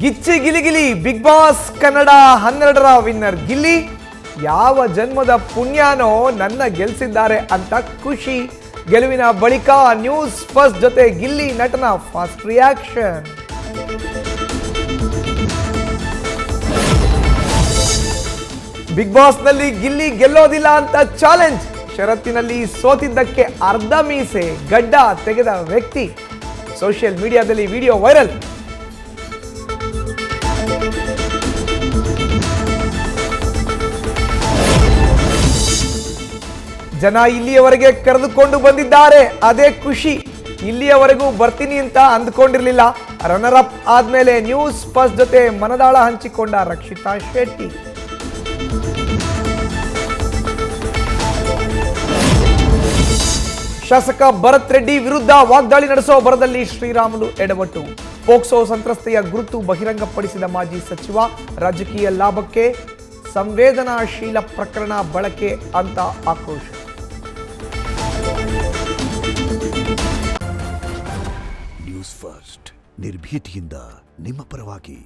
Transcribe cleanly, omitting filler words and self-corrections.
ಗಿಚ್ಚಿ Giligili Bigg Boss Kannada 12ರ winner Gilli ಯಾವ ಜನ್ಮದ ಪುಣ್ಯನೋ ನನ್ನ ಗೆಲ್ಸಿದ್ದಾರೆ ಅಂತ ಖುಷಿ. ಗೆಲುವಿನ ಬಳಿಕ ನ್ಯೂಸ್ ಫಸ್ಟ್ ಜೊತೆ ಗಿಲ್ಲಿ ನಟನ ಫಾಸ್ಟ್ ರಿಯಾಕ್ಷನ್. ಬಿಗ್ ಬಾಸ್ ನಲ್ಲಿ ಗಿಲ್ಲಿ ಗೆಲ್ಲೋದಿಲ್ಲ ಅಂತ ಚಾಲೆಂಜ್. ಷರತ್ತಿನಲ್ಲಿ ಸೋತಿದ್ದಕ್ಕೆ ಅರ್ಧ ಮೀಸೆ ಗಡ್ಡ ತೆಗೆದ ವ್ಯಕ್ತಿ. ಸೋಷಿಯಲ್ ಮೀಡಿಯಾದಲ್ಲಿ ವಿಡಿಯೋ ವೈರಲ್. ಜನ ಇಲ್ಲಿಯವರೆಗೆ ಕರೆದುಕೊಂಡು ಬಂದಿದ್ದಾರೆ, ಅದೇ ಖುಷಿ. ಇಲ್ಲಿಯವರೆಗೂ ಬರ್ತೀನಿ ಅಂತ ಅಂದ್ಕೊಂಡಿರ್ಲಿಲ್ಲ. ರನ್ನರ್ ಅಪ್ ಆದ್ಮೇಲೆ ನ್ಯೂಸ್ ಫಸ್ಟ್ ಜೊತೆ ಮನದಾಳ ಹಂಚಿಕೊಂಡ ರಕ್ಷಿತಾ ಶೆಟ್ಟಿ. ಶಾಸಕ ಭರತ್ ರೆಡ್ಡಿ ವಿರುದ್ಧ ವಾಗ್ದಾಳಿ ನಡೆಸೋ ಭರದಲ್ಲಿ ಶ್ರೀರಾಮುಲು ಎಡವಟ್ಟು. ಪೋಕ್ಸೋ ಸಂತ್ರಸ್ತೆಯ ಗುರುತು ಬಹಿರಂಗಪಡಿಸಿದ ಮಾಜಿ ಸಚಿವ. ರಾಜಕೀಯ ಲಾಭಕ್ಕೆ ಸಂವೇದನಾಶೀಲ ಪ್ರಕರಣ ಬಳಕೆ ಅಂತ ಆಕ್ರೋಶ. ನ್ಯೂಸ್ ಫಸ್ಟ್ ನಿರ್ಭೀತಿಯಿಂದ ನಿಮ್ಮ ಪರವಾಗಿ.